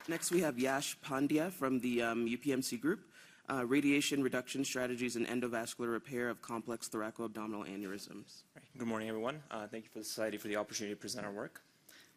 Next, we have Yash Pandya from the UPMC group, Radiation Reduction Strategies and Endovascular Repair of Complex Thoracoabdominal Aneurysms. Good morning, everyone. Thank you for the Society for the opportunity to present our work.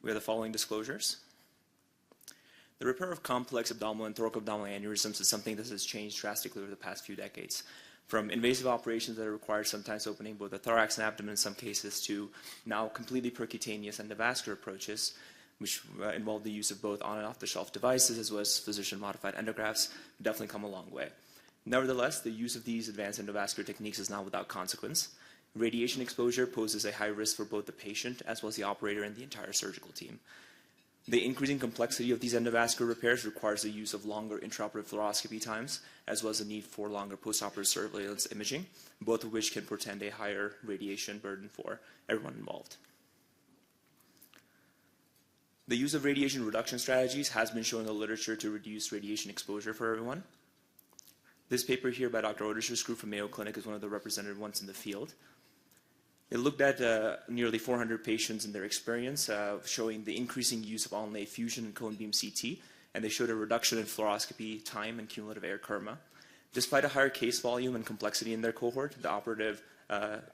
We have the following disclosures. The repair of complex abdominal and thoracoabdominal aneurysms is something that has changed drastically over the past few decades. From invasive operations that require sometimes opening both the thorax and abdomen in some cases to now completely percutaneous endovascular approaches, which involve the use of both on and off-the-shelf devices as well as physician-modified endografts, definitely come a long way. Nevertheless, the use of these advanced endovascular techniques is not without consequence. Radiation exposure poses a high risk for both the patient as well as the operator and the entire surgical team. The increasing complexity of these endovascular repairs requires the use of longer intraoperative fluoroscopy times, as well as the need for longer postoperative surveillance imaging, both of which can portend a higher radiation burden for everyone involved. The use of radiation reduction strategies has been shown in the literature to reduce radiation exposure for everyone. This paper here by Dr. Odisher's group from Mayo Clinic is one of the represented ones in the field. It looked at nearly 400 patients in their experience, showing the increasing use of all-in-lay fusion and cone beam CT, and they showed a reduction in fluoroscopy time and cumulative air kerma. Despite a higher case volume and complexity in their cohort, the operative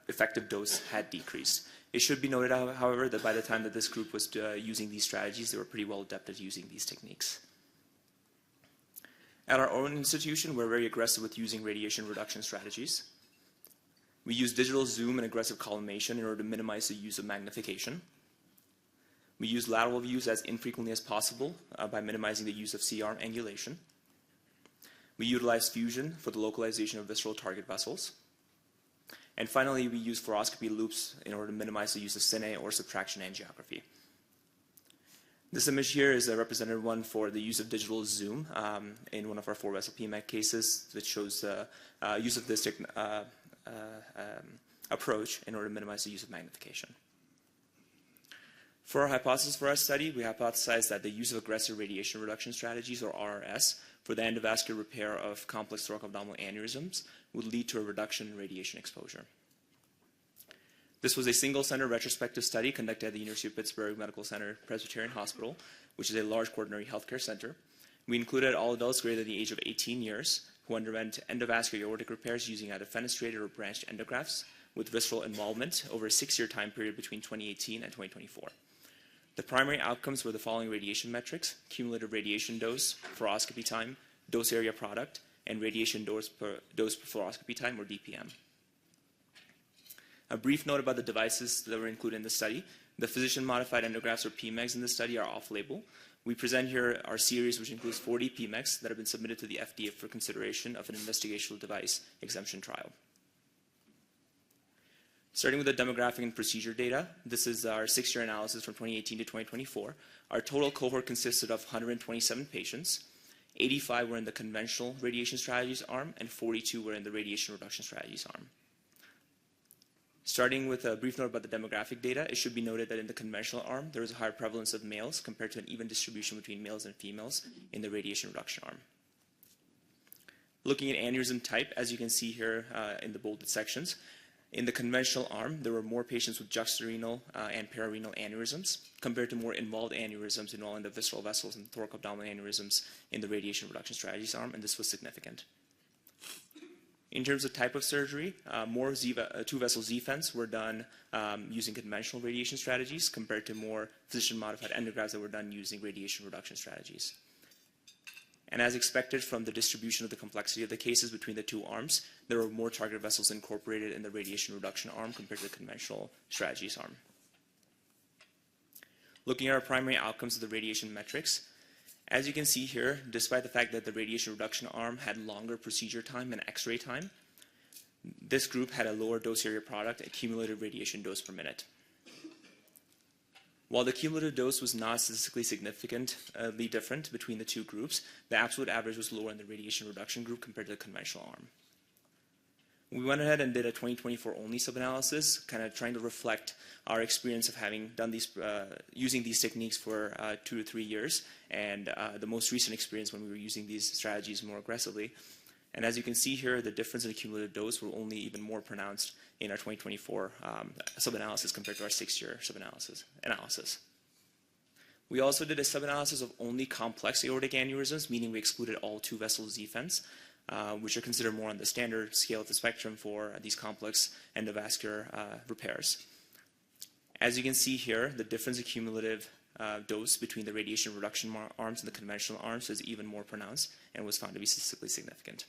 effective dose had decreased. It should be noted, however, that by the time that this group was using these strategies, they were pretty well adept at using these techniques. At our own institution, we're very aggressive with using radiation reduction strategies. We use digital zoom and aggressive collimation in order to minimize the use of magnification. We use lateral views as infrequently as possible by minimizing the use of C-arm angulation. We utilize fusion for the localization of visceral target vessels. And finally, we use fluoroscopy loops in order to minimize the use of cine or subtraction angiography. This image here is a representative one for the use of digital zoom in one of our 4-vessel PMAC cases, which shows the use of this approach in order to minimize the use of magnification. For our hypothesis for our study, we hypothesized that the use of aggressive radiation reduction strategies, or RRS, for the endovascular repair of complex thoracoabdominal aneurysms would lead to a reduction in radiation exposure. This was a single-center retrospective study conducted at the University of Pittsburgh Medical Center Presbyterian Hospital, which is a large quaternary healthcare center. We included all adults greater than the age of 18 years who underwent endovascular aortic repairs using either fenestrated or branched endografts with visceral involvement over a 6-year time period between 2018 and 2024. The primary outcomes were the following radiation metrics: cumulative radiation dose, fluoroscopy time, dose area product, and radiation dose per fluoroscopy time, or DPM. A brief note about the devices that were included in the study. The physician-modified endografts, or PMEGs, in the study are off-label. We present here our series, which includes 40 PMEGs that have been submitted to the FDA for consideration of an investigational device exemption trial. Starting with the demographic and procedure data, this is our 6-year analysis from 2018 to 2024. Our total cohort consisted of 127 patients. 85 were in the conventional radiation strategies arm, and 42 were in the radiation reduction strategies arm. Starting with a brief note about the demographic data, it should be noted that in the conventional arm, there is a higher prevalence of males compared to an even distribution between males and females in the radiation reduction arm. Looking at aneurysm type, as you can see here in the bolded sections, in the conventional arm, there were more patients with juxtarenal and pararenal aneurysms compared to more involved aneurysms involving the visceral vessels and thoracoabdominal aneurysms in the radiation reduction strategies arm, and this was significant. In terms of type of surgery, more 2-vessel Z-fents were done using conventional radiation strategies compared to more physician-modified endografts that were done using radiation reduction strategies. And as expected from the distribution of the complexity of the cases between the two arms, there were more target vessels incorporated in the radiation reduction arm compared to the conventional strategies arm. Looking at our primary outcomes of the radiation metrics, as you can see here, despite the fact that the radiation reduction arm had longer procedure time and X-ray time, this group had a lower dose area product, a cumulative radiation dose per minute. While the cumulative dose was not statistically significantly different between the two groups, the absolute average was lower in the radiation reduction group compared to the conventional arm. We went ahead and did a 2024 only sub-analysis, kind of trying to reflect our experience of having done these, using these techniques for 2 to 3 years, and the most recent experience when we were using these strategies more aggressively. And as you can see here, the difference in the cumulative dose were only even more pronounced in our 2024 sub-analysis compared to our 6-year sub-analysis. We also did a sub-analysis of only complex aortic aneurysms, meaning we excluded all two-vessel Z-fents, which are considered more on the standard scale of the spectrum for these complex endovascular repairs. As you can see here, the difference in cumulative dose between the radiation reduction arms and the conventional arms is even more pronounced and was found to be statistically significant.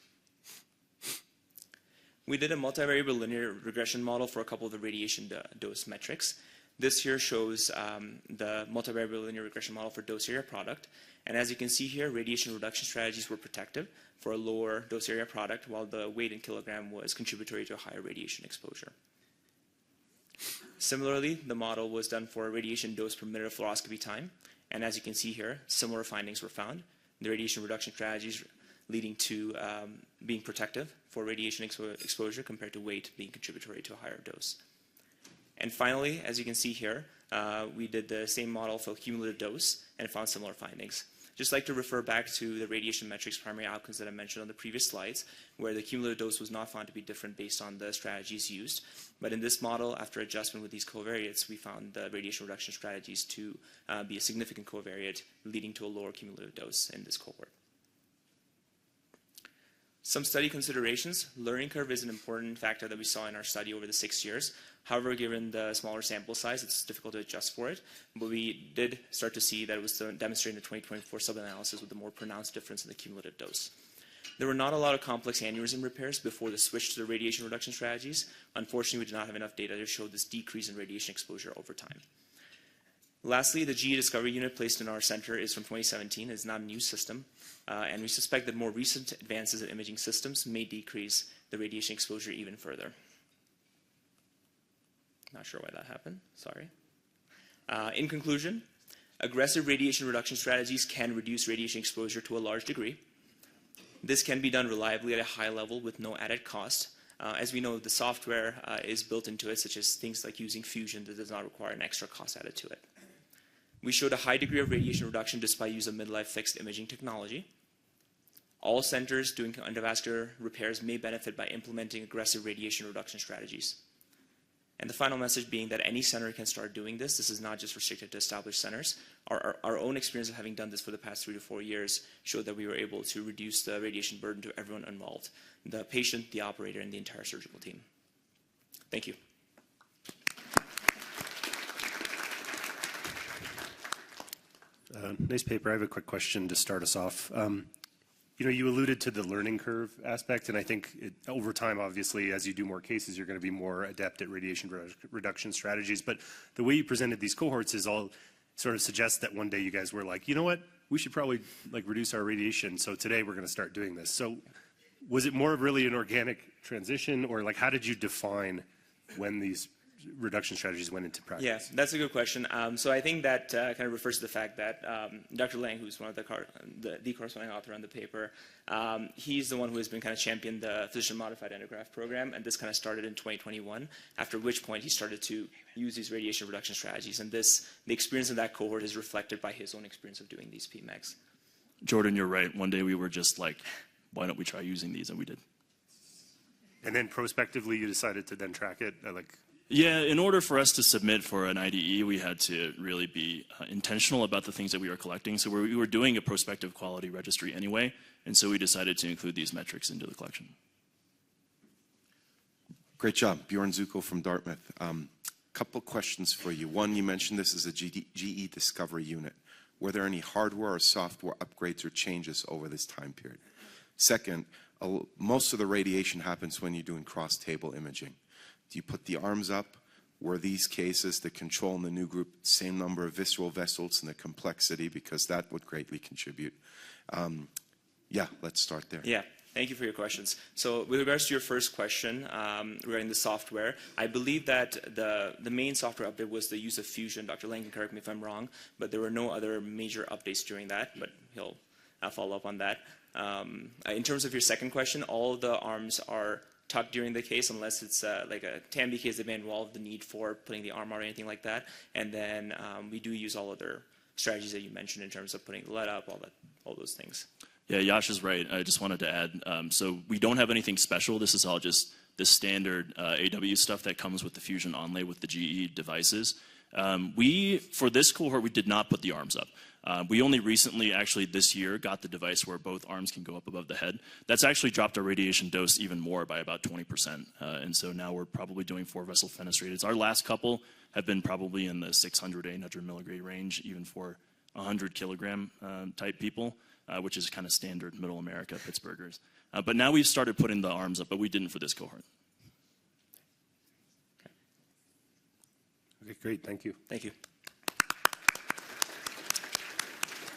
We did a multivariable linear regression model for a couple of the radiation dose metrics. This here shows the multivariable linear regression model for dose area product. And as you can see here, radiation reduction strategies were protective for a lower dose area product, while the weight in kilogram was contributory to a higher radiation exposure. Similarly, the model was done for radiation dose per minute of fluoroscopy time. And as you can see here, similar findings were found. The radiation reduction strategies leading to being protective for radiation exposure compared to weight being contributory to a higher dose. And finally, as you can see here, we did the same model for cumulative dose and found similar findings. Just like to refer back to the radiation metrics primary outcomes that I mentioned on the previous slides, where the cumulative dose was not found to be different based on the strategies used. But in this model, after adjustment with these covariates, we found the radiation reduction strategies to be a significant covariate, leading to a lower cumulative dose in this cohort. Some study considerations. Learning curve is an important factor that we saw in our study over the 6 years. However, given the smaller sample size, it's difficult to adjust for it. But we did start to see that it was demonstrated in the 2024 sub-analysis with a more pronounced difference in the cumulative dose. There were not a lot of complex aneurysm repairs before the switch to the radiation reduction strategies. Unfortunately, we did not have enough data to show this decrease in radiation exposure over time. Lastly, the GE Discovery Unit placed in our center is from 2017. It's not a new system. And we suspect that more recent advances in imaging systems may decrease the radiation exposure even further. Not sure why that happened. Sorry. In conclusion, aggressive radiation reduction strategies can reduce radiation exposure to a large degree. This can be done reliably at a high level with no added cost. As we know, the software is built into it, such as things like using fusion that does not require an extra cost added to it. We showed a high degree of radiation reduction despite use of midlife fixed imaging technology. All centers doing endovascular repairs may benefit by implementing aggressive radiation reduction strategies. And the final message being that any center can start doing this. This is not just restricted to established centers. Our own experience of having done this for the past 3 to 4 years showed that we were able to reduce the radiation burden to everyone involved, the patient, the operator, and the entire surgical team. Thank you. Nice paper. I have a quick question to start us off. You alluded to the learning curve aspect, and I think over time, obviously, as you do more cases, you're going to be more adept at radiation reduction strategies. But the way you presented these cohorts is all sort of suggests that one day you guys were like, you know what, we should probably reduce our radiation. So today we're going to start doing this. So was it more of really an organic transition, or how did you define when these reduction strategies went into practice? Yeah, that's a good question. So I think that kind of refers to the fact that Dr. Lang, who's one of the corresponding author on the paper, he's the one who has been kind of championed the physician-modified endograft program, and this kind of started in 2021, after which point he started to use these radiation reduction strategies. And the experience in that cohort is reflected by his own experience of doing these PMEGs. Jordan, you're right. One day we were just like, why don't we try using these? And we did. And then prospectively, you decided to then track it? Yeah, in order for us to submit for an IDE, we had to really be intentional about the things that we were collecting. So we were doing a prospective quality registry anyway, and so we decided to include these metrics into the collection. Great job. Bjorn Zuko from Dartmouth. Couple questions for you. One, you mentioned this is a GE Discovery Unit. Were there any hardware or software upgrades or changes over this time period? Second, most of the radiation happens when you're doing cross-table imaging. Do you put the arms up? Were these cases, the control in the new group, same number of visceral vessels and the complexity, because that would greatly contribute? Yeah, let's start there. Yeah, thank you for your questions. So with regards to your first question regarding the software, I believe that the main software update was the use of Fusion. Dr. Lang can correct me if I'm wrong, but there were no other major updates during that, but he'll follow up on that. In terms of your second question, all the arms are tucked during the case, unless it's like a TAMBI case that may involve the need for putting the arm out or anything like that. And then we do use all other strategies that you mentioned in terms of putting the lead up, all those things. Yeah, Yash is right. I just wanted to add, so we don't have anything special. This is all just the standard AW stuff that comes with the Fusion onlay with the GE devices. For this cohort, we did not put the arms up. We only recently, actually this year, got the device where both arms can go up above the head. That's actually dropped our radiation dose even more by about 20%. And so now we're probably doing 4-vessel fenestrated. Our last couple have been probably in the 600 to 800 milligrade range, even for 100 kilogram type people, which is kind of standard middle America, Pittsburghers. But now we've started putting the arms up, but we didn't for this cohort. Okay, great. Thank you. Thank you.